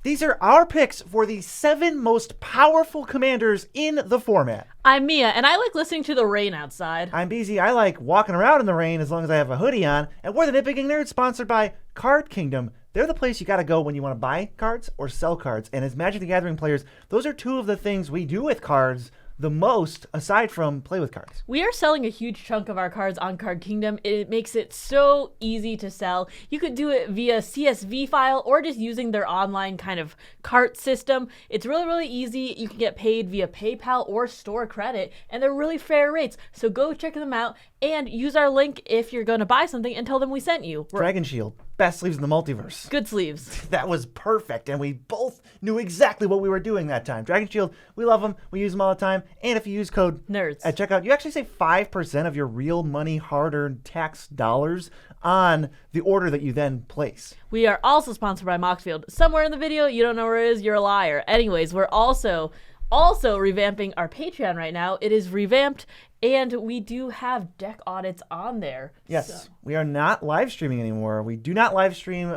These are our picks for the 7 most powerful commanders in the format. I'm Mia, and I like listening to the rain outside. I'm BZ. I like walking around in the rain as long as I have a hoodie on. And we're the Nitpicking Nerds, sponsored by Card Kingdom. They're the place you got to go when you want to buy cards or sell cards. And as Magic the Gathering players, those are 2 of the things we do with cards the most, aside from play with cards. We are selling a huge chunk of our cards on Card Kingdom. It makes it so easy to sell. You could do it via CSV file or just using their online kind of cart system. It's really, really easy. You can get paid via PayPal or store credit, and they're really fair rates. So go check them out and use our link if you're going to buy something and tell them we sent you. Dragon Shield, best sleeves in the multiverse. Good sleeves. That was perfect, and we both knew exactly what we were doing that time. Dragon Shield, we love them. We use them all the time. And if you use code NERDS at checkout, you actually save 5% of your real money, hard-earned tax dollars on the order that you then place. We are also sponsored by Moxfield. Somewhere in the video, you don't know where it is, you're a liar. Anyways, we're also revamping our Patreon right now. It is revamped, and we do have deck audits on there. Yes, we are not live streaming anymore. We do not live stream.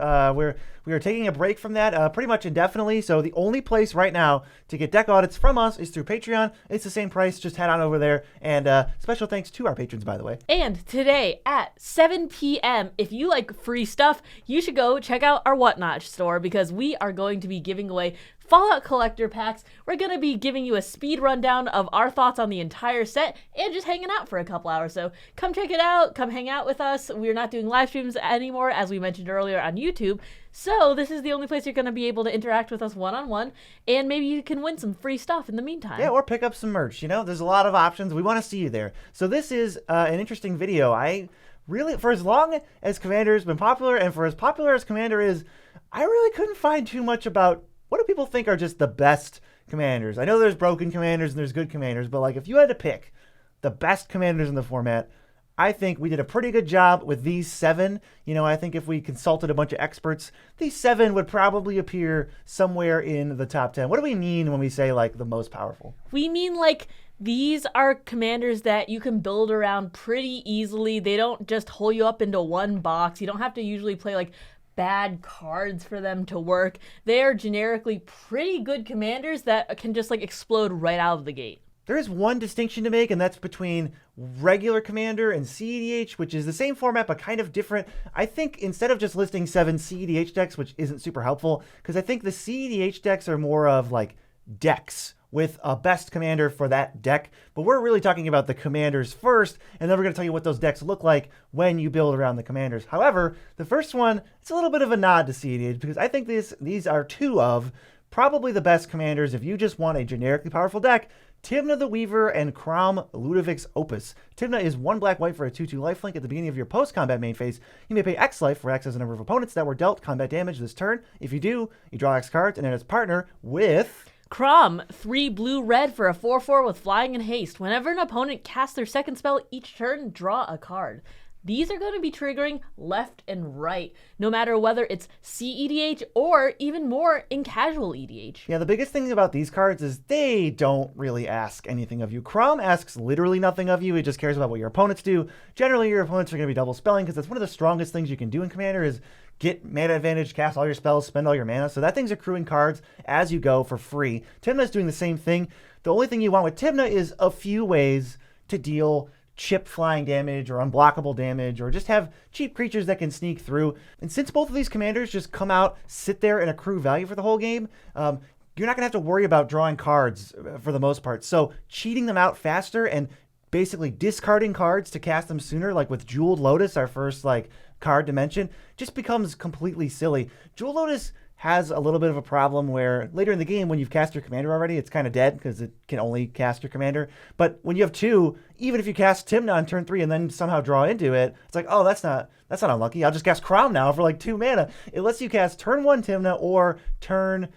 We are taking a break from that pretty much indefinitely. So the only place right now to get deck audits from us is through Patreon. It's the same price. Just head on over there. And special thanks to our patrons, by the way. And today at 7 p.m., if you like free stuff, you should go check out our Whatnot store, because we are going to be giving away Fallout Collector packs. We're going to be giving you a speed rundown of our thoughts on the entire set and just hanging out for a couple hours. So come check it out. Come hang out with us. We're not doing live streams anymore, as we mentioned earlier, on YouTube. So this is the only place you're going to be able to interact with us one-on-one, and maybe you can win some free stuff in the meantime. Yeah, or pick up some merch. You know, there's a lot of options. We want to see you there. So this is an interesting video. I really, for as long as Commander's been popular, and for as popular as Commander is, I really couldn't find too much about what do people think are just the best commanders. I know there's broken commanders and there's good commanders, but like if you had to pick the best commanders in the format, I think we did a pretty good job with these 7. You know, I think if we consulted a bunch of experts, these 7 would probably appear somewhere in the top 10. What do we mean when we say like the most powerful? We mean like these are commanders that you can build around pretty easily. They don't just hole you up into one box. You don't have to usually play like bad cards for them to work. They are generically pretty good commanders that can just like explode right out of the gate. There is one distinction to make, and that's between regular Commander and CEDH, which is the same format but kind of different. I think instead of just listing 7 CEDH decks, which isn't super helpful, because I think the CEDH decks are more of like decks with a best commander for that deck. But we're really talking about the commanders first, and then we're going to tell you what those decks look like when you build around the commanders. However, the first one, it's a little bit of a nod to CEDH, because I think these are 2 of probably the best commanders if you just want a generically powerful deck. Tymna the Weaver and Crom Ludovic's Opus. Tymna is 1 black-white for a 2/2 lifelink. At the beginning of your post-combat main phase, you may pay X life for X as the number of opponents that were dealt combat damage this turn. If you do, you draw X cards, and then its partner with Crom, 3 blue-red for a 4/4 with flying and haste. Whenever an opponent casts their second spell each turn, draw a card. These are going to be triggering left and right, no matter whether it's CEDH or even more in casual EDH. Yeah, the biggest thing about these cards is they don't really ask anything of you. Crom asks literally nothing of you. It just cares about what your opponents do. Generally, your opponents are going to be double spelling, because that's one of the strongest things you can do in Commander is get mana advantage, cast all your spells, spend all your mana. So that thing's accruing cards as you go for free. Tymna's doing the same thing. The only thing you want with Tymna is a few ways to deal chip flying damage or unblockable damage, or just have cheap creatures that can sneak through. And since both of these commanders just come out, sit there, and accrue value for the whole game, you're not going to have to worry about drawing cards for the most part. So cheating them out faster and basically discarding cards to cast them sooner, like with Jeweled Lotus, our first like card to mention, just becomes completely silly. Jeweled Lotus has a little bit of a problem where later in the game, when you've cast your commander already, it's kind of dead because it can only cast your commander. But when you have 2, even if you cast Tymna on turn 3 and then somehow draw into it, it's like, oh, that's not unlucky. I'll just cast Crom now for like 2 mana. It lets you cast turn 1 Tymna or turn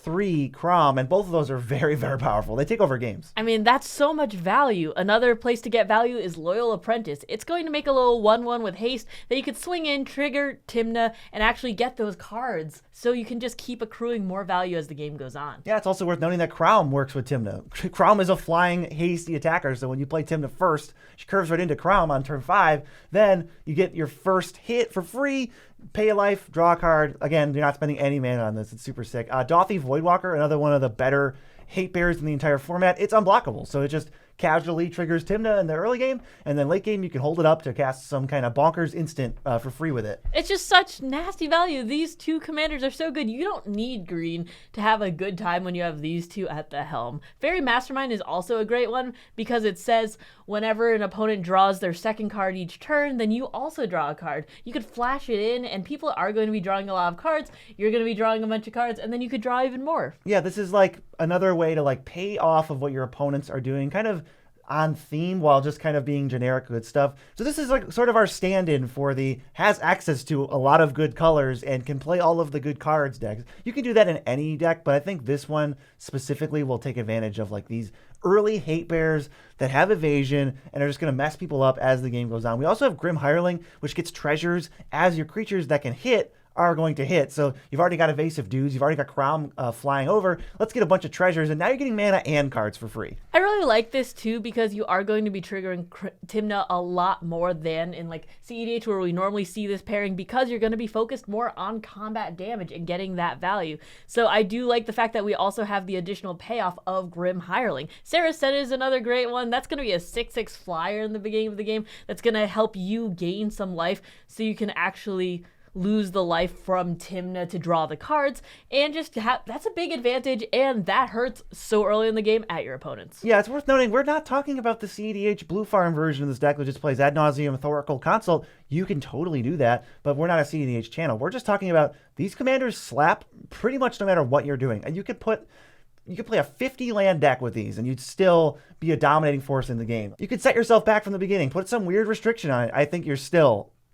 3 Crom, and both of those are very, very powerful. They take over games. I mean, that's so much value. Another place to get value is Loyal Apprentice. It's going to make a little 1/1 with haste that you could swing in, trigger Tymna, and actually get those cards so you can just keep accruing more value as the game goes on. Yeah, it's also worth noting that Kraum works with Tymna. Kraum is a flying, hasty attacker, so when you play Tymna first, she curves right into Kraum on turn 5, then you get your first hit for free, pay a life, draw a card. Again, you're not spending any mana on this. It's super sick. Dothy Voidwalker, another one of the better hate bears in the entire format. It's unblockable, so it just casually triggers Tymna in the early game, and then late game you can hold it up to cast some kind of bonkers instant for free with it. It's just such nasty value. These two commanders are so good. You don't need green to have a good time when you have these two at the helm. Fairy Mastermind is also a great one because it says whenever an opponent draws their second card each turn, then you also draw a card. You could flash it in, and people are going to be drawing a lot of cards. You're going to be drawing a bunch of cards, and then you could draw even more. Yeah, this is like another way to like pay off of what your opponents are doing, kind of on theme while just kind of being generic good stuff. So this is like sort of our stand-in for the has access to a lot of good colors and can play all of the good cards decks. You can do that in any deck, but I think this one specifically will take advantage of like these early hate bears that have evasion and are just going to mess people up as the game goes on. We also have Grim Hireling, which gets treasures as your creatures that can hit are going to hit. So you've already got evasive dudes, you've already got Kraum flying over. Let's get a bunch of treasures, and now you're getting mana and cards for free. I really like this too because you are going to be triggering Tymna a lot more than in like CEDH where we normally see this pairing because you're going to be focused more on combat damage and getting that value. So I do like the fact that we also have the additional payoff of Grim Hireling. Saracen is another great one. That's going to be a 6/6 flyer in the beginning of the game that's going to help you gain some life so you can actually lose the life from Tymna to draw the cards, and just that's a big advantage, and that hurts so early in the game at your opponents. Yeah, it's worth noting, we're not talking about the CEDH Blue Farm version of this deck that just plays Ad Nauseam Thoracle Consult. You can totally do that, but we're not a CEDH channel. We're just talking about these commanders slap pretty much no matter what you're doing, and you could play a 50 land deck with these and you'd still be a dominating force in the game. You could set yourself back from the beginning, put some weird restriction on it. I think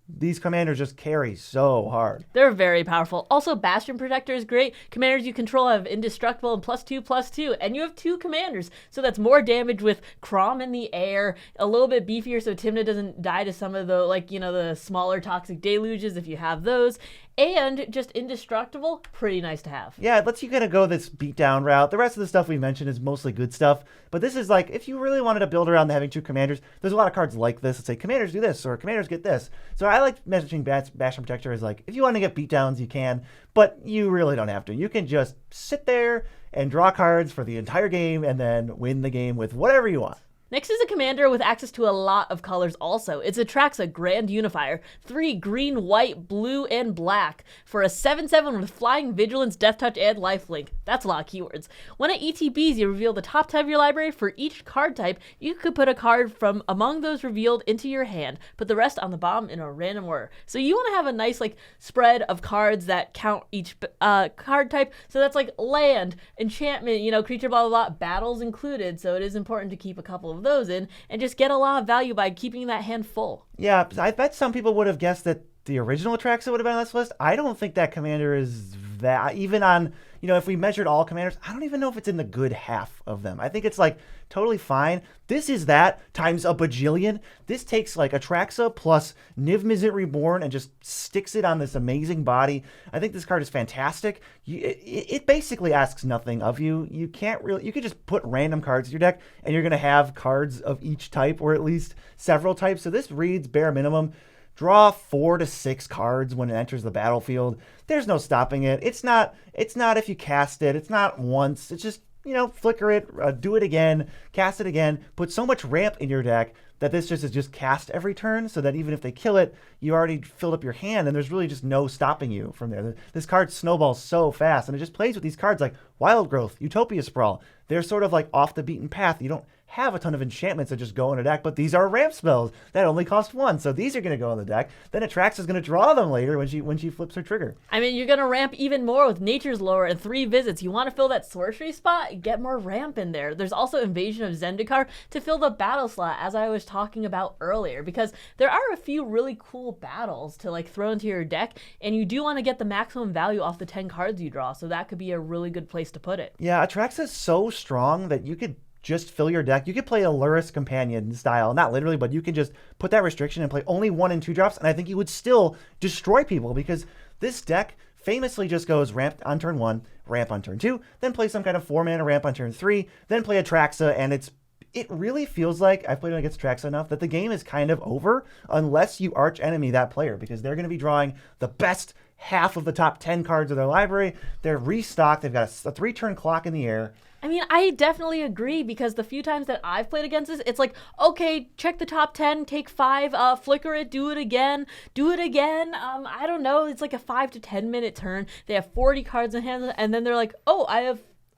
these commanders just carry so hard. They're very powerful. Also, Bastion Protector is great. Commanders you control have indestructible and +2/+2, and you have 2 commanders, so that's more damage with Kraum in the air, a little bit beefier so Tymna doesn't die to some of the, like, you know, the smaller toxic deluges if you have those, and just indestructible, pretty nice to have. Yeah, it lets you kind of go this beatdown route. The rest of the stuff we mentioned is mostly good stuff, but this is like, if you really wanted to build around having 2 commanders, there's a lot of cards like this that say, commanders do this, or commanders get this. So I like messaging Bastion Protector as like, if you want to get beatdowns, you can, but you really don't have to. You can just sit there and draw cards for the entire game and then win the game with whatever you want. Next is a commander with access to a lot of colors also. It's Atraxa Grand Unifier. 3 green, white, blue, and black for a 7/7 with Flying Vigilance, Death Touch, and Lifelink. That's a lot of keywords. When it ETBs, you reveal the top 10 of your library. For each card type, you could put a card from among those revealed into your hand. Put the rest on the bottom in a random order. So you want to have a nice like spread of cards that count each card type. So that's like land, enchantment, you know, creature, blah, blah, blah, battles included. So it is important to keep a couple of those in and just get a lot of value by keeping that hand full. Yeah, I bet some people would have guessed that the original Atraxa would have been on this list. I don't think that commander is that, even on, you know, if we measured all commanders, I don't even know if it's in the good half of them. I think it's like totally fine. This is that times a bajillion. This takes like Atraxa plus Niv Mizzet Reborn and just sticks it on this amazing body. I think this card is fantastic. It basically asks nothing of you. You could just put random cards in your deck and you're going to have cards of each type, or at least several types. So this reads bare minimum. Draw 4 to 6 cards when it enters the battlefield. There's no stopping it. It's not if you cast it. It's not once. It's just, you know, flicker it, do it again, cast it again. Put so much ramp in your deck that this is just cast every turn, so that even if they kill it, you already filled up your hand, and there's really just no stopping you from there. This card snowballs so fast, and it just plays with these cards like Wild Growth, Utopia Sprawl. They're sort of like off the beaten path. You don't have a ton of enchantments that just go in a deck, but these are ramp spells that only cost 1, so these are going to go in the deck. Then Atraxa is going to draw them later when she flips her trigger. I mean, you're going to ramp even more with Nature's Lore and 3 visits. You want to fill that sorcery spot? Get more ramp in there. There's also Invasion of Zendikar to fill the battle slot, as I was talking about earlier, because there are a few really cool battles to like throw into your deck, and you do want to get the maximum value off the 10 cards you draw, so that could be a really good place to put it. Yeah, Atraxa is so strong that you could just fill your deck. You could play a Luris Companion style, not literally, but you can just put that restriction and play only 1 and 2 drops, and I think you would still destroy people, because this deck famously just goes ramp on turn 1, ramp on turn 2, then play some kind of 4-mana ramp on turn 3, then play Atraxa, and it really feels like, I've played against Atraxa enough, that the game is kind of over unless you arch enemy that player, because they're going to be drawing the best half of the top 10 cards of their library. They're restocked. They've got a 3-turn clock in the air. I mean, I definitely agree, because the few times that I've played against this, it's like, okay, check the top 10, take 5, flicker it, do it again. I don't know. It's like a 5 to 10 minute turn. They have 40 cards in hand, and then they're like, oh,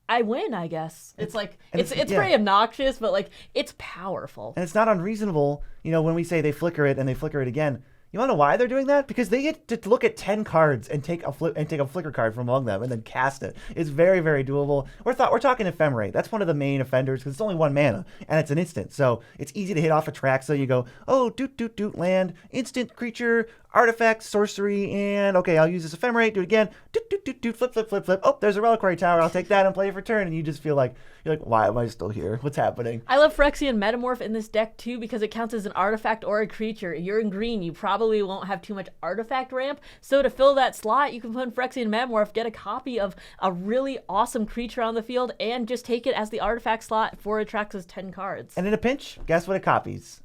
I win, I guess. It's pretty obnoxious, but like, it's powerful. And it's not unreasonable, when we say they flicker it and they flicker it again. You want to know why they're doing that? Because they get to look at 10 cards and take a flicker card from among them and then cast it. It's very, very doable. We're talking Ephemerate. That's one of the main offenders because it's only 1 mana and it's an instant. So it's easy to hit off Atraxa. You go, oh, doot, land, instant creature, artifact, sorcery, and okay, I'll use this Ephemerate, do it again, doot, flip. Oh, there's a Reliquary Tower. I'll take that and play it for turn. And you just feel like, you're like, why am I still here? What's happening? I love Phyrexian Metamorph in this deck too because it counts as an artifact or a creature. You're in green, you probably won't have too much artifact ramp. So to fill that slot, you can put in Phyrexian Metamorph, get a copy of a really awesome creature on the field, and just take it as the artifact slot for Atraxa's 10 cards. And in a pinch, guess what it copies?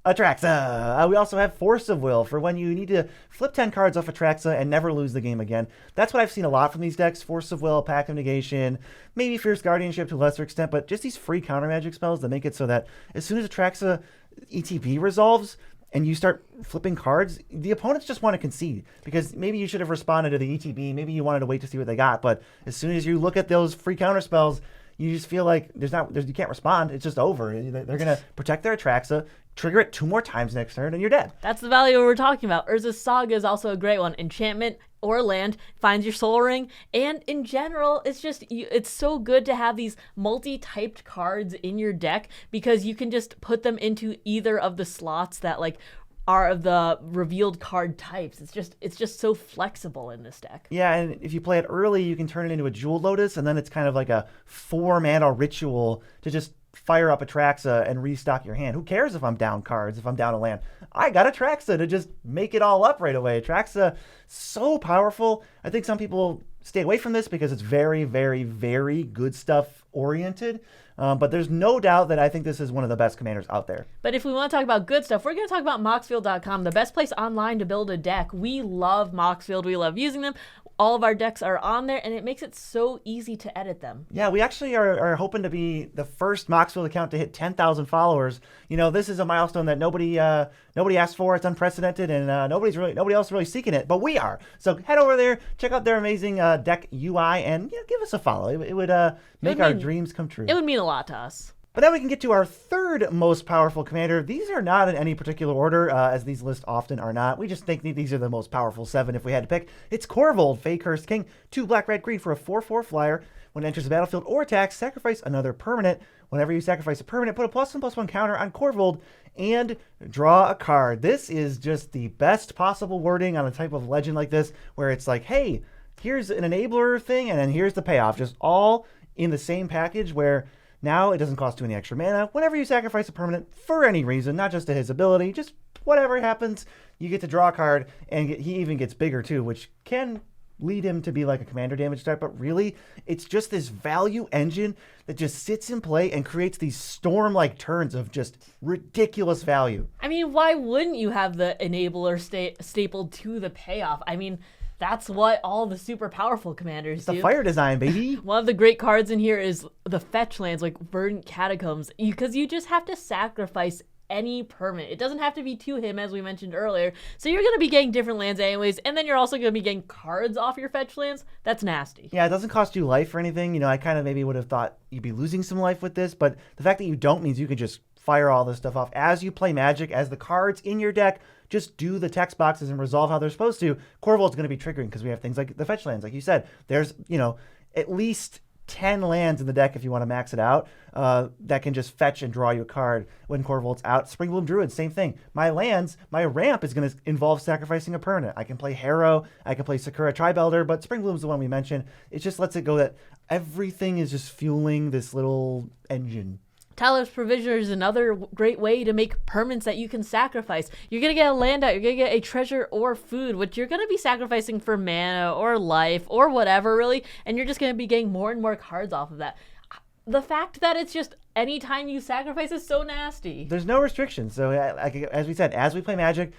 Atraxa. We also have Force of Will for when you need to flip 10 cards off Atraxa and never lose the game again. That's what I've seen a lot from these decks. Force of Will, Pact of Negation, maybe Fierce Guardianship to a lesser extent, but just these free counter magic spells that make it so that as soon as Atraxa ETB resolves and you start flipping cards, the opponents just want to concede because maybe you should have responded to the ETB. Maybe you wanted to wait to see what they got, but as soon as you look at those free counter spells, you just feel like you can't respond. It's just over. They're going to protect their Atraxa, trigger it 2 more times next turn, and you're dead. That's the value we're talking about. Urza's Saga is also a great one. Enchantment or land finds your soul ring, and in general, it's so good to have these multi-typed cards in your deck because you can just put them into either of the slots that like are of the revealed card types. It's just so flexible in this deck. Yeah, and if you play it early, you can turn it into a Jewel Lotus, and then it's kind of like a 4-mana ritual to just fire up Atraxa and restock your hand. Who cares if I'm down cards, if I'm down a land? I got Atraxa to just make it all up right away. Atraxa, so powerful. I think some people stay away from this because it's very, very, very good stuff oriented. But there's no doubt that I think this is one of the best commanders out there. But if we want to talk about good stuff, we're going to talk about Moxfield.com, the best place online to build a deck. We love Moxfield. We love using them. All of our decks are on there, and it makes it so easy to edit them. Yeah, we actually are hoping to be the first Moxfield account to hit 10,000 followers. This is a milestone that nobody asked for. It's unprecedented, and nobody else really seeking it, but we are. So head over there, check out their amazing deck UI, and give us a follow. It would make our dreams come true. It would mean a lot to us. But now we can get to our third most powerful commander. These are not in any particular order, as these lists often are not. We just think these are the most powerful 7 if we had to pick. It's Corvold, Fey Cursed King, 2 black, red, green for a 4/4 flyer. When it enters the battlefield or attacks, sacrifice another permanent. Whenever you sacrifice a permanent, put a +1/+1 counter on Corvold and draw a card. This is just the best possible wording on a type of legend like this, where it's like, hey, here's an enabler thing, and then here's the payoff. Just all in the same package where now it doesn't cost you any extra mana. Whenever you sacrifice a permanent for any reason, not just to his ability, just whatever happens, you get to draw a card, and he even gets bigger too, which can lead him to be like a commander damage type, but really, it's just this value engine that just sits in play and creates these storm-like turns of just ridiculous value. I mean, why wouldn't you have the enabler stapled to the payoff? I mean, that's what all the super powerful commanders do. The fire design, baby. One of the great cards in here is the fetch lands, like Verdant Catacombs, because you just have to sacrifice any permanent. It doesn't have to be to him, as we mentioned earlier. So you're going to be getting different lands anyways, and then you're also going to be getting cards off your fetch lands. That's nasty. Yeah, it doesn't cost you life or anything. I kind of maybe would have thought you'd be losing some life with this, but the fact that you don't means you can just fire all this stuff off as you play Magic, as the cards in your deck just do the text boxes and resolve how they're supposed to. Corvold's going to be triggering because we have things like the fetch lands. Like you said, there's, at least 10 lands in the deck if you want to max it out that can just fetch and draw you a card when Corvold's out. Springbloom Druid, same thing. My ramp is going to involve sacrificing a permanent. I can play Harrow, I can play Sakura Tribelder, but Springbloom's the one we mentioned. It just lets it go that everything is just fueling this little engine. Tyler's Provisioner is another great way to make permanents that you can sacrifice. You're going to get a land out, you're going to get a treasure or food, which you're going to be sacrificing for mana or life or whatever, really, and you're just going to be getting more and more cards off of that. The fact that it's just anytime you sacrifice is so nasty. There's no restrictions. So, as we said, as we play Magic,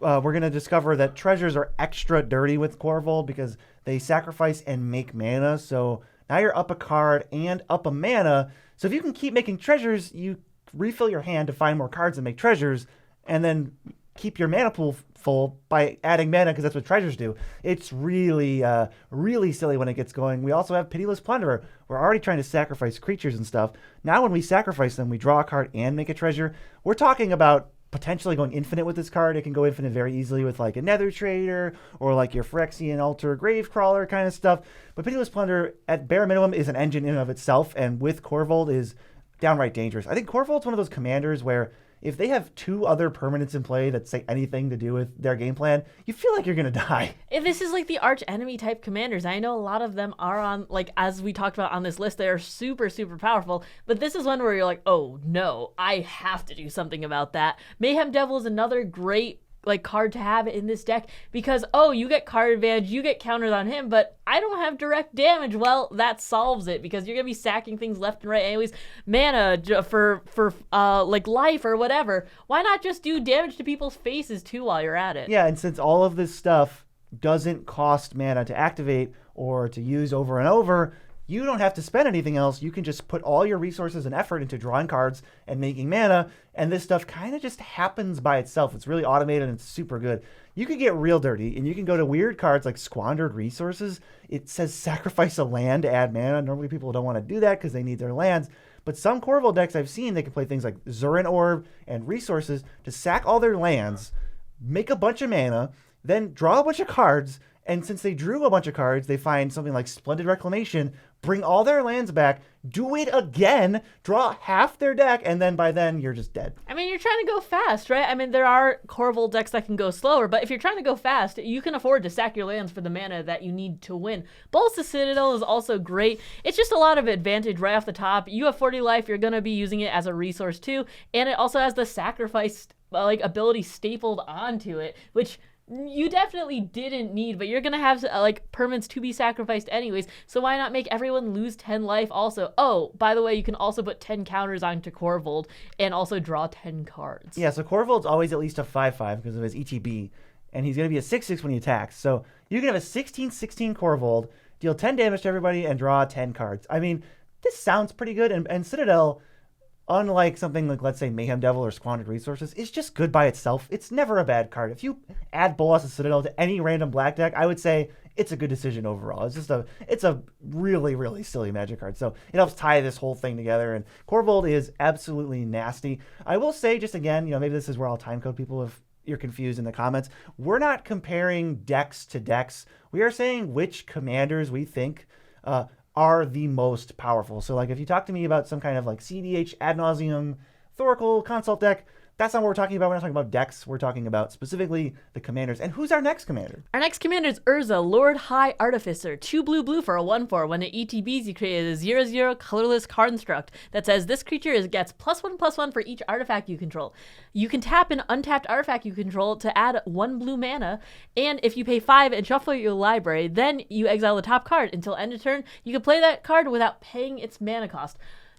we're going to discover that treasures are extra dirty with Corvold because they sacrifice and make mana. So now you're up a card and up a mana. So if you can keep making treasures, you refill your hand to find more cards and make treasures, and then keep your mana pool full by adding mana because that's what treasures do. It's really, really silly when it gets going. We also have Pitiless Plunderer. We're already trying to sacrifice creatures and stuff. Now when we sacrifice them, we draw a card and make a treasure. We're talking about potentially going infinite with this card. It can go infinite very easily with like a Nether Trader or like your Phyrexian Altar Gravecrawler kind of stuff. But Pitiless Plunderer, at bare minimum, is an engine in and of itself, and with Corvold is downright dangerous. I think Corvold's one of those commanders where if they have two other permanents in play that say anything to do with their game plan, you feel like you're going to die. If this is like the arch enemy type commanders, I know a lot of them are on, like, as we talked about on this list, they are super, super powerful. But this is one where you're like, oh no, I have to do something about that. Mayhem Devil is another great like card to have in this deck because, oh, you get card advantage, you get counters on him, but I don't have direct damage. Well, that solves it because you're gonna be sacking things left and right anyways. Mana for like life or whatever. Why not just do damage to people's faces too while you're at it? Yeah, and since all of this stuff doesn't cost mana to activate or to use over and over, you don't have to spend anything else. You can just put all your resources and effort into drawing cards and making mana, and this stuff kind of just happens by itself. It's really automated and it's super good. You can get real dirty, and you can go to weird cards like Squandered Resources. It says sacrifice a land to add mana. Normally people don't want to do that because they need their lands, but some Corvold decks I've seen, they can play things like Zurin Orb and Resources to sack all their lands, make a bunch of mana, then draw a bunch of cards, and since they drew a bunch of cards, they find something like Splendid Reclamation, bring all their lands back, do it again, draw half their deck, and then by then you're just dead. I mean, you're trying to go fast, right? I mean, there are Corvold decks that can go slower, but if you're trying to go fast, you can afford to sack your lands for the mana that you need to win. Balls to Citadel is also great. It's just a lot of advantage right off the top. You have 40 life, you're going to be using it as a resource too, and it also has the sacrifice like ability stapled onto it, which you definitely didn't need, but you're gonna have like permanents to be sacrificed anyways, so why not make everyone lose 10 life also? Oh, by the way, you can also put 10 counters onto Corvold and also draw 10 cards. Yeah, so Corvold's always at least a 5/5 because of his ETB, and he's gonna be a 6/6 when he attacks. So you can have a 16/16 Corvold, deal 10 damage to everybody, and draw 10 cards. I mean, this sounds pretty good, and Citadel, unlike something like, let's say, Mayhem Devil or Squandered Resources, is just good by itself. It's never a bad card. If you add Bolas of Citadel to any random black deck, I would say it's a good decision overall. It's a really, really silly Magic card. So it helps tie this whole thing together. And Corvold is absolutely nasty. I will say, just again, maybe this is where I'll timecode people if you're confused in the comments. We're not comparing decks to decks. We are saying which commanders we think are the most powerful. So like if you talk to me about some kind of like CDH ad nauseum Thoracle consult deck, that's not what we're talking about. We're not talking about decks. We're talking about specifically the commanders. And who's our next commander? Our next commander is Urza, Lord High Artificer. 2 blue for a 1/4. When it ETBs, you create a 0/0 colorless construct that says this creature gets +1/+1 for each artifact you control. You can tap an untapped artifact you control to add 1 blue mana, and if you pay 5 and shuffle your library, then you exile the top card. Until end of turn, you can play that card without paying its mana cost.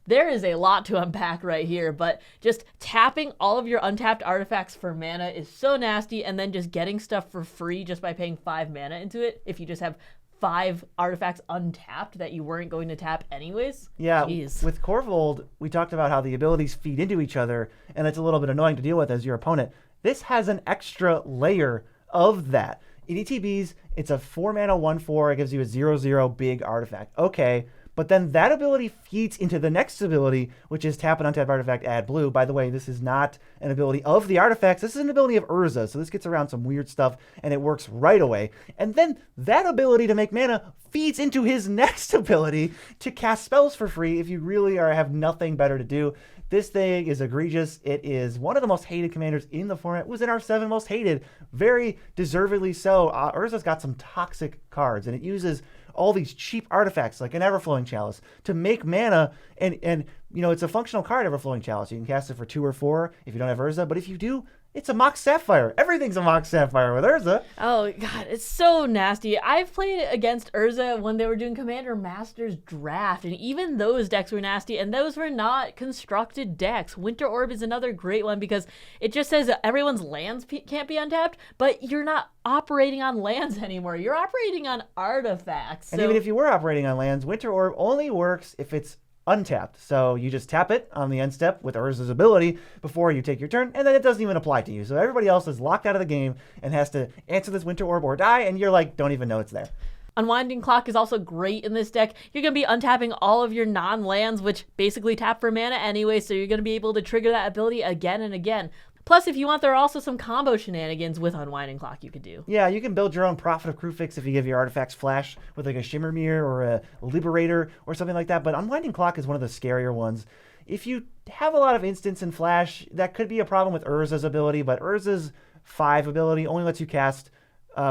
There is a lot to unpack right here, but just tapping all of your untapped artifacts for mana is so nasty, and then just getting stuff for free just by paying 5 mana into it if you just have 5 artifacts untapped that you weren't going to tap anyways. Yeah, Jeez. With Corvold, we talked about how the abilities feed into each other, and it's a little bit annoying to deal with as your opponent. This has an extra layer of that. In ETBs, it's a 4 mana 1/4. It gives you a 0/0 big artifact. Okay. But then that ability feeds into the next ability, which is tap an untapped artifact, add blue. By the way, this is not an ability of the artifacts. This is an ability of Urza. So this gets around some weird stuff, and it works right away. And then that ability to make mana feeds into his next ability to cast spells for free if you really have nothing better to do. This thing is egregious. It is one of the most hated commanders in the format. It was in our 7 most hated. Very deservedly so. Urza's got some toxic cards, and it uses all these cheap artifacts like an Everflowing Chalice to make mana, and it's a functional card, Everflowing Chalice. You can cast it for 2 or 4 if you don't have Urza, but if you do, it's a Mox Sapphire. Everything's a Mox Sapphire with Urza. Oh, God, it's so nasty. I've played against Urza when they were doing Commander Masters Draft, and even those decks were nasty, and those were not constructed decks. Winter Orb is another great one because it just says that everyone's lands can't be untapped, but you're not operating on lands anymore. You're operating on artifacts. And even if you were operating on lands, Winter Orb only works if it's untapped. So you just tap it on the end step with Urza's ability before you take your turn, and then it doesn't even apply to you. So everybody else is locked out of the game and has to answer this Winter Orb or die, and you're like, don't even know it's there. Unwinding Clock is also great in this deck. You're going to be untapping all of your non-lands, which basically tap for mana anyway, so you're going to be able to trigger that ability again and again. Plus, if you want, there are also some combo shenanigans with Unwinding Clock you could do. Yeah, you can build your own Prophet of Kruphix if you give your artifacts flash with like a Shimmer Mirror or a Liberator or something like that. But Unwinding Clock is one of the scarier ones. If you have a lot of instants and flash, that could be a problem with Urza's ability, but Urza's 5 ability only lets you cast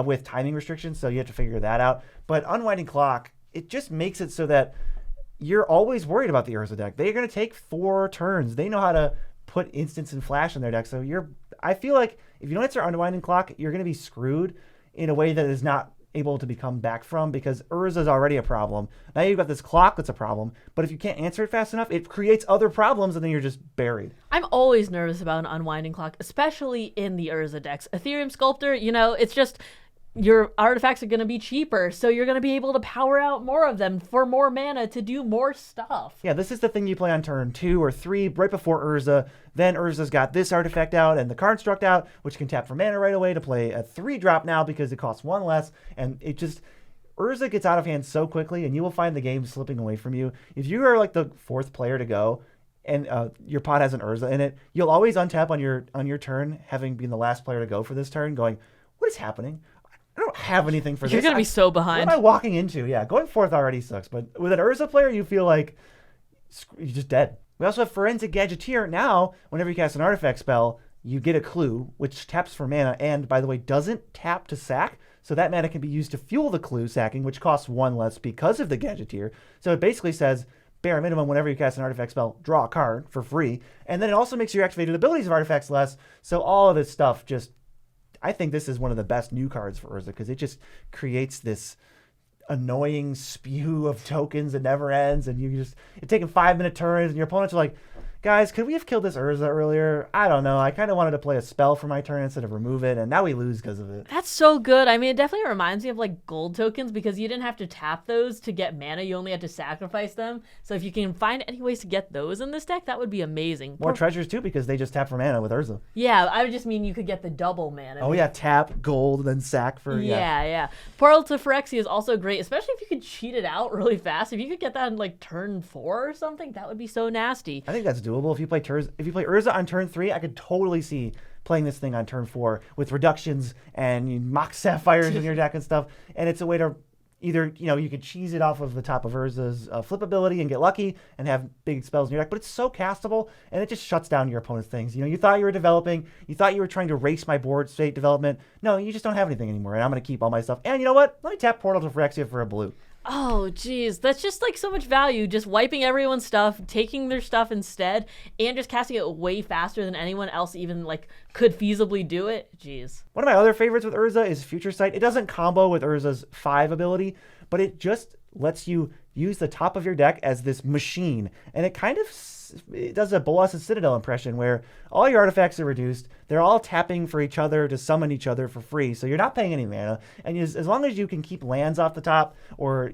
with timing restrictions, so you have to figure that out. But Unwinding Clock, it just makes it so that you're always worried about the Urza deck. They're going to take 4 turns. They know how to put instants and flash in their deck. So I feel like if you don't answer Unwinding Clock, you're going to be screwed in a way that is not able to become back from, because Urza is already a problem. Now you've got this clock that's a problem, but if you can't answer it fast enough, it creates other problems and then you're just buried. I'm always nervous about an Unwinding Clock, especially in the Urza decks. Ethereum Sculptor, it's just your artifacts are going to be cheaper, so you're going to be able to power out more of them for more mana to do more stuff. Yeah, this is the thing you play on turn 2 or 3, right before Urza. Then Urza's got this artifact out and the Construct out, which can tap for mana right away to play a 3-drop now because it costs 1 less. And Urza gets out of hand so quickly, and you will find the game slipping away from you. If you are like the 4th player to go, and your pot has an Urza in it, you'll always untap on your turn, having been the last player to go for this turn, going, what is happening? I don't have anything for this. You're going to be so behind. What am I walking into? Yeah, going 4th already sucks. But with an Urza player, you feel like you're just dead. We also have Forensic Gadgeteer. Now, whenever you cast an artifact spell, you get a clue, which taps for mana, and, by the way, doesn't tap to sack. So that mana can be used to fuel the clue sacking, which costs 1 less because of the Gadgeteer. So it basically says, bare minimum, whenever you cast an artifact spell, draw a card for free. And then it also makes your activated abilities of artifacts less. So all of this stuff I think this is one of the best new cards for Urza because it just creates this annoying spew of tokens that never ends, and you're taking 5-minute turns, and your opponents are like, guys, could we have killed this Urza earlier? I don't know. I kind of wanted to play a spell for my turn instead of remove it, and now we lose because of it. That's so good. I mean, it definitely reminds me of like gold tokens because you didn't have to tap those to get mana. You only had to sacrifice them. So if you can find any ways to get those in this deck, that would be amazing. More treasures too because they just tap for mana with Urza. Yeah, I would just mean you could get the double mana. Oh yeah, tap, gold, then sack for... Yeah. Portal to Phyrexia is also great, especially if you could cheat it out really fast. If you could get that in like turn 4 or something, that would be so nasty. I think that's doable. If you play Urza on turn 3, I could totally see playing this thing on turn 4 with reductions and Mox Sapphires in your deck and stuff. And it's a way to either, you could cheese it off of the top of Urza's flip ability and get lucky and have big spells in your deck, but it's so castable and it just shuts down your opponent's things. You thought you were developing, you thought you were trying to race my board state development. No, you just don't have anything anymore, and I'm going to keep all my stuff. And you know what? Let me tap Portal to Phyrexia for a blue. Oh, geez. That's just like so much value. Just wiping everyone's stuff, taking their stuff instead, and just casting it way faster than anyone else even like could feasibly do it. Jeez. One of my other favorites with Urza is Future Sight. It doesn't combo with Urza's 5 ability, but it just lets you use the top of your deck as this machine. And it does a Bolas's Citadel impression where all your artifacts are reduced. They're all tapping for each other to summon each other for free. So you're not paying any mana. And as long as you can keep lands off the top or,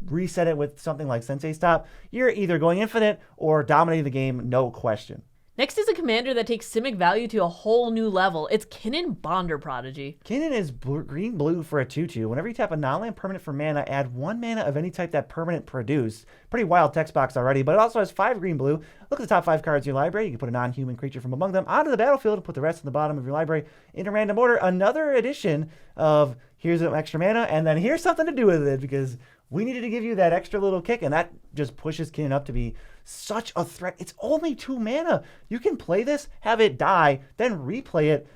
reset it with something like Sensei Stop, you're either going infinite or dominating the game, no question. Next is a commander that takes Simic value to a whole new level. It's Kinnan Bonder Prodigy. Kinnan is green-blue for a 2/2. Whenever you tap a non-land permanent for mana, add 1 mana of any type that permanent produced. Pretty wild text box already, but it also has 5 green-blue. Look at the top 5 cards in your library. You can put a non-human creature from among them onto the battlefield and put the rest in the bottom of your library in random order. Another addition of here's some extra mana, and then here's something to do with it because we needed to give you that extra little kick, and that just pushes Kinnan up to be such a threat. It's only 2 mana. You can play this, have it die, then replay it,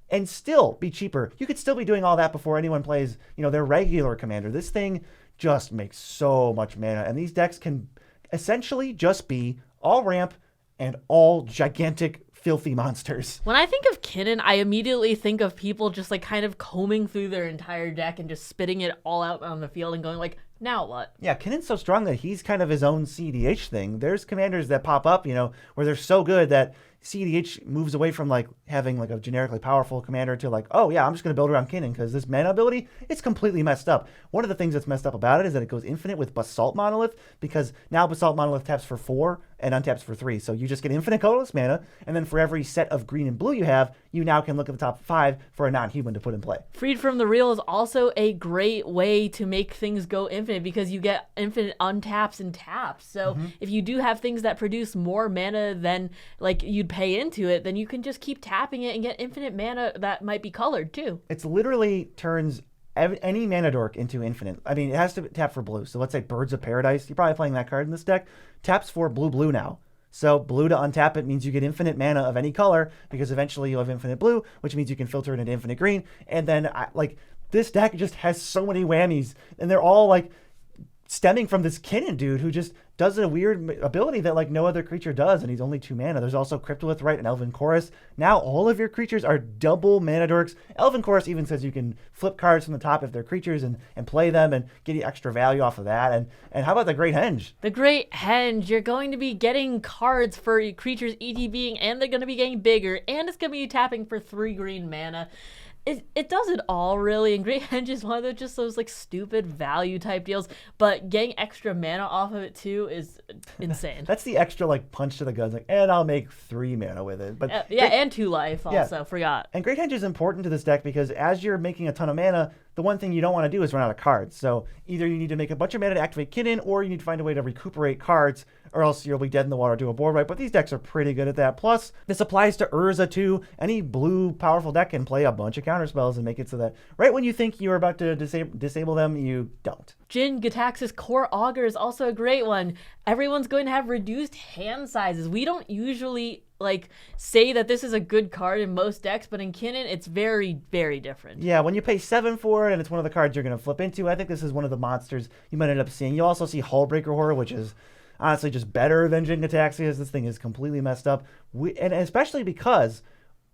and still be cheaper. You could still be doing all that before anyone plays, their regular commander. This thing just make so much mana. And these decks can essentially just be all ramp and all gigantic filthy monsters. When I think of Kinnan, I immediately think of people just like kind of combing through their entire deck and just spitting it all out on the field and going like, now what? Yeah, Kinnan's so strong that he's kind of his own CDH thing. There's commanders that pop up, where they're so good that CDH moves away from like having like a generically powerful commander to like, oh yeah, I'm just going to build around Kinnan because this mana ability, it's completely messed up. One of the things that's messed up about it is that it goes infinite with Basalt Monolith, because now Basalt Monolith taps for 4 and untaps for 3. So you just get infinite colorless mana, and then for every set of green and blue you have, you now can look at the top 5 for a non-human to put in play. Freed from the Real is also a great way to make things go infinite because you get infinite untaps and taps. So if you do have things that produce more mana than like you'd pay into it, then you can just keep tapping it and get infinite mana that might be colored too. It's literally turns any mana dork into infinite. I mean, it has to tap for blue. So let's say Birds of Paradise. You're probably playing that card in this deck. Taps for blue now. So blue to untap it means you get infinite mana of any color because eventually you'll have infinite blue, which means you can filter it into infinite green. And then this deck just has so many whammies, and they're all like stemming from this Kinnan dude who just does a weird ability that like no other creature does, and he's only 2 mana. There's also Cryptolith, right, and Elven Chorus. Now all of your creatures are double mana dorks. Elven Chorus even says you can flip cards from the top if they're creatures and play them and get you extra value off of that. And how about the Great Henge? The Great Henge, you're going to be getting cards for creatures ETBing, and they're going to be getting bigger, and it's going to be tapping for 3 green mana. It does it all, really, and Great Henge is one of those like stupid value type deals, but getting extra mana off of it too is insane. That's the extra like punch to the guns, like, and I'll make 3 mana with it. But and 2 life also, forgot. And Great Henge is important to this deck because as you're making a ton of mana, the one thing you don't want to do is run out of cards. So either you need to make a bunch of mana to activate Kinnan, or you need to find a way to recuperate cards, or else you'll be dead in the water to a board wipe. But these decks are pretty good at that. Plus, this applies to Urza too. Any blue powerful deck can play a bunch of counterspells and make it so that right when you think you're about to disable them, you don't. Jin Gitaxias Core Augur is also a great one. Everyone's going to have reduced hand sizes. We don't usually like say that this is a good card in most decks, but in Kinnan it's very, very different. Yeah, when you pay 7 for it and it's one of the cards you're going to flip into, I think this is one of the monsters you might end up seeing. You'll also see Hullbreaker Horror, which is honestly just better than Jin Gitaxias. This thing is completely messed up. And especially because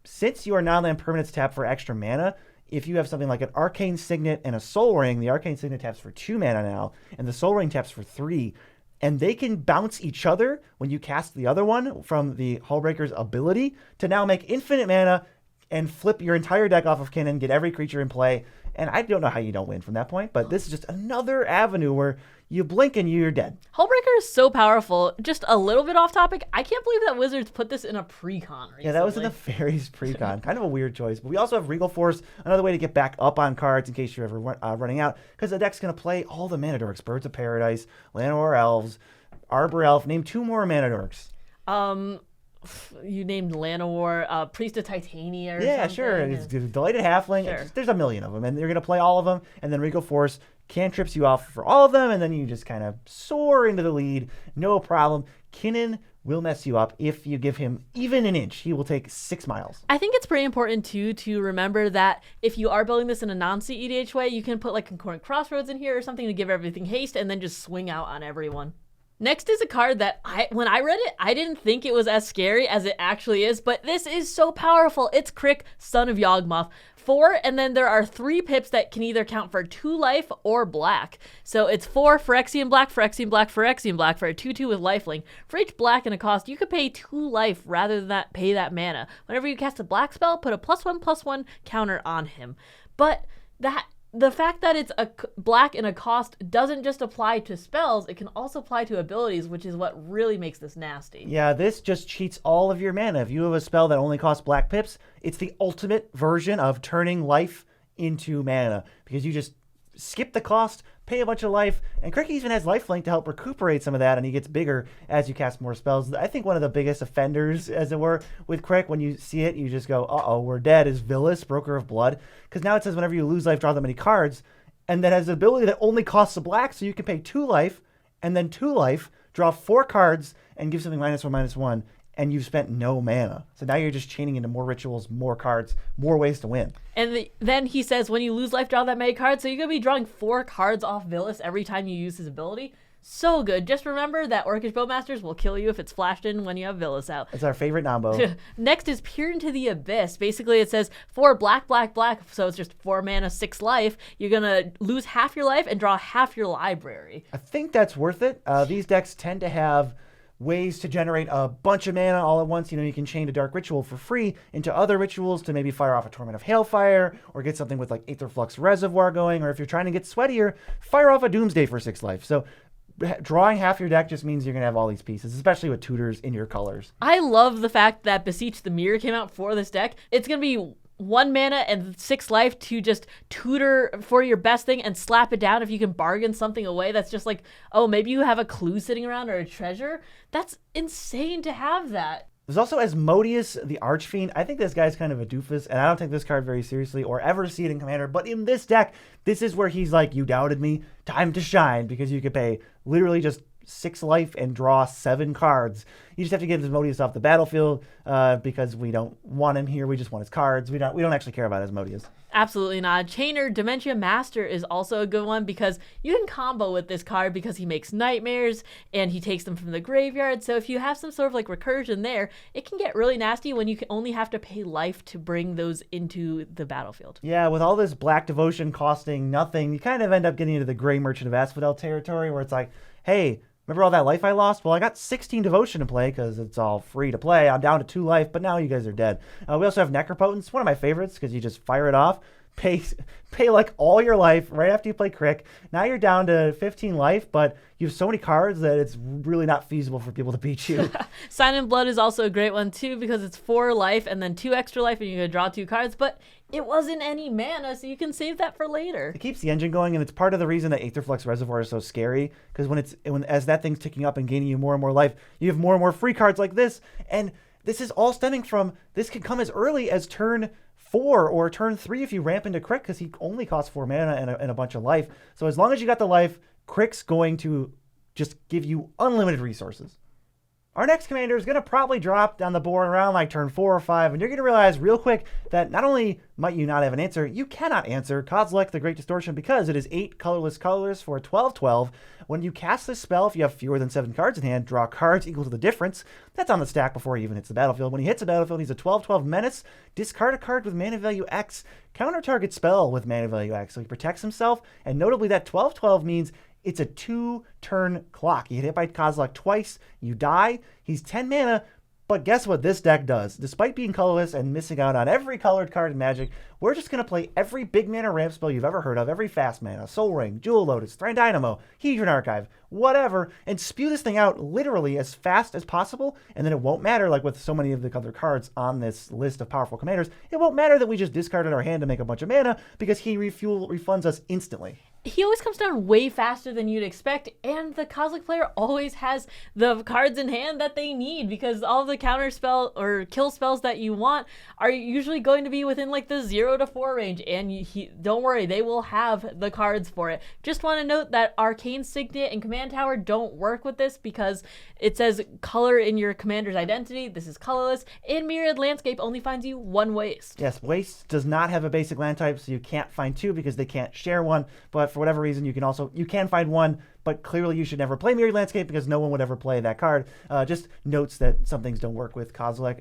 since you are non-land permanents tap for extra mana, if you have something like an Arcane Signet and a Soul Ring, the Arcane Signet taps for 2 mana now, and the Soul Ring taps for 3, and they can bounce each other when you cast the other one from the Hullbreaker's ability to now make infinite mana and flip your entire deck off of Kinnan, get every creature in play. And I don't know how you don't win from that point, but this is just another avenue where you blink and you're dead. Hullbreaker is so powerful. Just a little bit off topic, I can't believe that Wizards put this in a pre-con recently. Yeah, that was in the Fairies pre-con. Kind of a weird choice. But we also have Regal Force, another way to get back up on cards in case you're ever running out, because the deck's going to play all the mana dorks. Birds of Paradise, Llanowar Elves, Arbor Elf. Name 2 more mana dorks. You named Llanowar, Priest of Titania or yeah, something. Sure. It's Delighted Halfling. Sure. There's a million of them, and you're going to play all of them, and then Regal Force cantrips you off for all of them, and then you just kind of soar into the lead. No problem. Kinnan will mess you up if you give him even an inch. He will take 6 miles. I think it's pretty important, too, to remember that if you are building this in a non-CEDH way, you can put like Concordant Crossroads in here or something to give everything haste, and then just swing out on everyone. Next is a card that when I read it, I didn't think it was as scary as it actually is, but this is so powerful. It's Crick, Son of Yawgmoth. 4, and then there are 3 pips that can either count for 2 life or black. So it's 4 Phyrexian Black, Phyrexian Black, Phyrexian Black for a 2/2 with lifelink. For each black and a cost, you could pay 2 life rather than pay that mana. Whenever you cast a black spell, put a +1/+1 counter on him. But the fact that it's a black and a cost doesn't just apply to spells, it can also apply to abilities, which is what really makes this nasty. Yeah, this just cheats all of your mana. If you have a spell that only costs black pips, it's the ultimate version of turning life into mana, because you just skip the cost, pay a bunch of life, and Crick even has lifelink to help recuperate some of that, and he gets bigger as you cast more spells. I think one of the biggest offenders, as it were, with Crick, when you see it, you just go, uh-oh, we're dead, is Villas, Broker of Blood, because now it says whenever you lose life, draw that many cards, and that has an ability that only costs a black, so you can pay 2 life, and then 2 life, draw 4 cards, and give something -1/-1, and you've spent no mana. So now you're just chaining into more rituals, more cards, more ways to win. And then he says, when you lose life, draw that many cards. So you're going to be drawing 4 cards off Villas every time you use his ability. So good. Just remember that Orcish Bowmasters will kill you if it's flashed in when you have Villas out. It's our favorite Nambo. Next is Peer into the Abyss. Basically, it says 4 black, black, black. So it's just 4 mana, 6 life. You're going to lose half your life and draw half your library. I think that's worth it. These decks tend to have ways to generate a bunch of mana all at once. You can chain a Dark Ritual for free into other rituals to maybe fire off a Torment of Hailfire or get something with like Aetherflux Reservoir going, or if you're trying to get sweatier, fire off a Doomsday for 6 life. So drawing half your deck just means you're going to have all these pieces, especially with tutors in your colors. I love the fact that Beseech the Mirror came out for this deck. It's going to be 1 mana and 6 life to just tutor for your best thing and slap it down if you can bargain something away that's just like, oh, maybe you have a clue sitting around or a treasure. That's insane to have that. There's also Asmodeus the Archfiend. I think this guy's kind of a doofus, and I don't take this card very seriously or ever see it in Commander. But in this deck, this is where he's like, you doubted me, time to shine, because you could pay literally just 6 life and draw 7 cards. You just have to get Asmodeus off the battlefield because we don't want him here. We just want his cards. We don't actually care about Asmodeus. Absolutely not. Chainer Dementia Master is also a good one because you can combo with this card because he makes nightmares and he takes them from the graveyard. So if you have some sort of like recursion there, it can get really nasty when you can only have to pay life to bring those into the battlefield. Yeah, with all this Black Devotion costing nothing, you kind of end up getting into the Gray Merchant of Asphodel territory where it's like, hey, remember all that life I lost? Well, I got 16 Devotion to play because it's all free to play. I'm down to 2 life, but now you guys are dead. We also have Necropotence, one of my favorites because you just fire it off, pay like all your life right after you play Crick. Now you're down to 15 life, but you have so many cards that it's really not feasible for people to beat you. Sign in Blood is also a great one too because it's 4 life and then 2 extra life and you're going to draw 2 cards, but it wasn't any mana, so you can save that for later. It keeps the engine going, and it's part of the reason that Aetherflux Reservoir is so scary, because as that thing's ticking up and gaining you more and more life, you have more and more free cards like this, and this is all stemming from, this can come as early as turn 4 or turn 3 if you ramp into Crick, because he only costs 4 mana and a bunch of life. So as long as you got the life, Crick's going to just give you unlimited resources. Our next commander is going to probably drop down the board around like turn 4 or 5, and you're going to realize real quick that not only might you not have an answer, you cannot answer Kozilek the Great Distortion because it is 8 colorless for a 12/12. When you cast this spell, if you have fewer than 7 cards in hand, draw cards equal to the difference. That's on the stack before he even hits the battlefield. When he hits the battlefield, he's a 12/12 menace. Discard a card with mana value X. Counter target spell with mana value X. So he protects himself, and notably that 12/12 means it's a 2-turn clock. You get hit by Kozilek twice, you die. He's 10 mana, but guess what this deck does? Despite being colorless and missing out on every colored card in Magic, we're just going to play every big mana ramp spell you've ever heard of, every fast mana, Soul Ring, Jewel Lotus, Thran Dynamo, Hedron Archive, whatever, and spew this thing out literally as fast as possible, and then it won't matter, like with so many of the other cards on this list of powerful commanders, it won't matter that we just discarded our hand to make a bunch of mana, because he refunds us instantly. He always comes down way faster than you'd expect, and the Kozilek player always has the cards in hand that they need because all the counter spell or kill spells that you want are usually going to be within like the 0 to 4 range, and don't worry, they will have the cards for it. Just want to note that Arcane Signet and Command Tower don't work with this because it says color in your commander's identity. This is colorless, and Myriad Landscape only finds you 1 waste. Yes, waste does not have a basic land type, so you can't find 2 because they can't share one, but for whatever reason you can find 1, but clearly you should never play Myriad Landscape because no one would ever play that card. Just notes that some things don't work with Kozilek.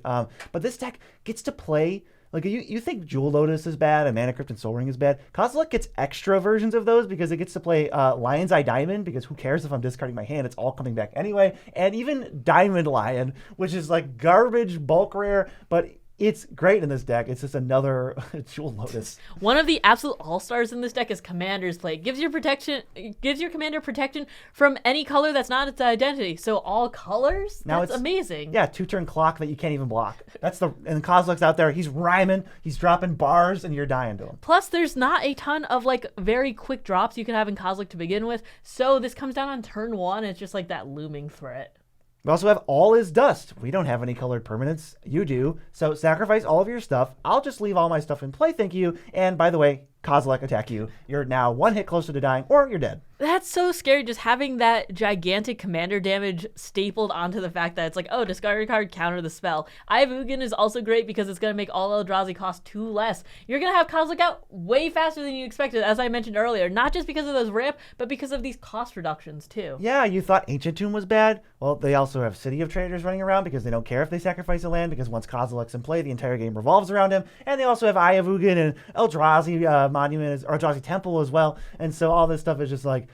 But this deck gets to play, like you think Jewel Lotus is bad and Mana Crypt and Soul Ring is bad. Kozilek gets extra versions of those because it gets to play Lion's Eye Diamond, because who cares if I'm discarding my hand, it's all coming back anyway. And even Diamond Lion, which is like garbage bulk rare, but it's great in this deck. It's just another Jewel Lotus. One of the absolute all-stars in this deck is Commander's Plate. Gives your commander protection from any color that's not its identity. So all colors? Now that's amazing. Yeah, 2-turn clock that you can't even block. And Kozilek's out there, he's rhyming, he's dropping bars, and you're dying to him. Plus, there's not a ton of like very quick drops you can have in Kozilek to begin with. So this comes down on turn 1, and it's just like that looming threat. We also have All Is Dust. We don't have any colored permanents. You do. So sacrifice all of your stuff. I'll just leave all my stuff in play, thank you. And by the way, Kozilek attack you. You're now 1 hit closer to dying, or you're dead. That's so scary, just having that gigantic commander damage stapled onto the fact that it's like, oh, discard a card, counter the spell. Eye of Ugin is also great because it's going to make all Eldrazi cost 2 less. You're going to have Kozilek out way faster than you expected, as I mentioned earlier, not just because of those ramp, but because of these cost reductions too. Yeah, you thought Ancient Tomb was bad? Well, they also have City of Traders running around because they don't care if they sacrifice a land, because once Kozilek's in play, the entire game revolves around him. And they also have Eye of Ugin and Eldrazi Monument, or Eldrazi Temple as well. And so all this stuff is just like,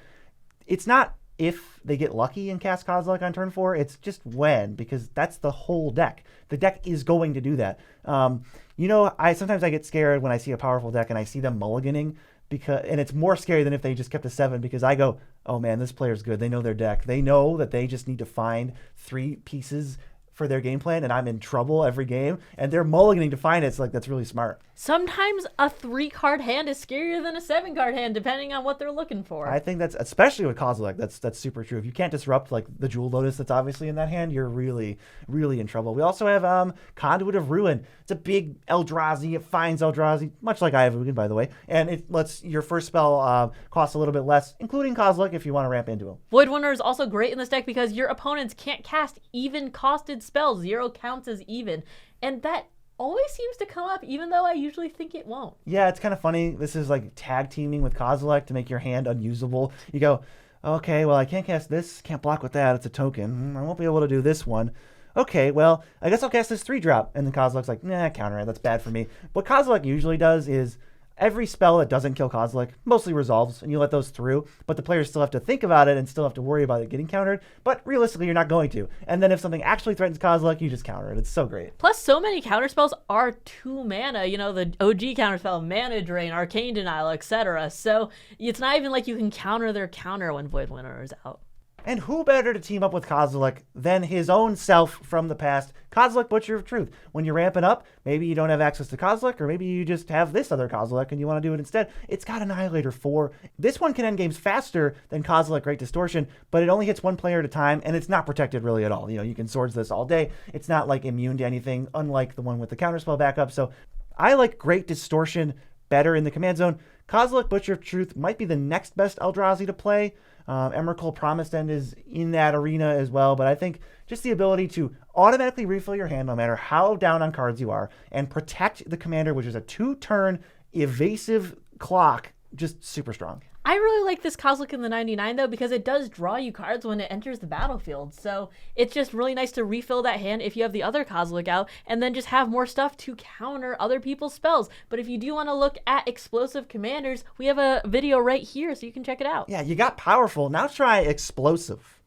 it's not if they get lucky and cast Kozilek on turn 4, it's just when, because that's the whole deck. The deck is going to do that. Sometimes I get scared when I see a powerful deck and I see them mulliganing, and it's more scary than if they just kept a 7, because I go, oh man, this player's good. They know their deck. They know that they just need to find 3 pieces for their game plan, and I'm in trouble every game, and they're mulliganing to find it. It's like, that's really smart. Sometimes a 3-card hand is scarier than a 7-card hand, depending on what they're looking for. I think that's, especially with Kozilek, that's super true. If you can't disrupt like the Jewel Lotus that's obviously in that hand, you're really, really in trouble. We also have Conduit of Ruin. It's a big Eldrazi. It finds Eldrazi, much like Eye of Ugin, by the way, and it lets your first spell cost a little bit less, including Kozilek if you want to ramp into him. Void Winter is also great in this deck because your opponents can't cast even costed spells. 0 counts as even, and that always seems to come up, even though I usually think it won't. Yeah, it's kind of funny. This is like tag teaming with Kozilek to make your hand unusable. You go, okay, well, I can't cast this, can't block with that, it's a token. I won't be able to do this one. Okay, well, I guess I'll cast this 3-drop. And then Kozilek's like, nah, counter it, that's bad for me. What Kozilek usually does is every spell that doesn't kill Kozilek mostly resolves, and you let those through, but the players still have to think about it and still have to worry about it getting countered, but realistically, you're not going to. And then if something actually threatens Kozilek, you just counter it. It's so great. Plus, so many counter spells are 2 mana. You know, the OG counter spell, Mana Drain, Arcane Denial, etc. So it's not even like you can counter their counter when Void Winter is out. And who better to team up with Kozilek than his own self from the past, Kozilek, Butcher of Truth. When you're ramping up, maybe you don't have access to Kozilek, or maybe you just have this other Kozilek and you want to do it instead. It's got Annihilator 4. This one can end games faster than Kozilek Great Distortion, but it only hits 1 player at a time, and it's not protected really at all. You know, you can swords this all day. It's not like immune to anything, unlike the one with the counterspell backup. So I like Great Distortion better in the command zone. Kozilek, Butcher of Truth might be the next best Eldrazi to play. Emrakul Promised End is in that arena as well, but I think just the ability to automatically refill your hand no matter how down on cards you are and protect the commander, which is a 2-turn evasive clock, just super strong. I really like this Kozilek in the 99 though, because it does draw you cards when it enters the battlefield. So it's just really nice to refill that hand if you have the other Kozilek out, and then just have more stuff to counter other people's spells. But if you do want to look at explosive commanders, we have a video right here so you can check it out. Yeah, you got powerful. Now try explosive.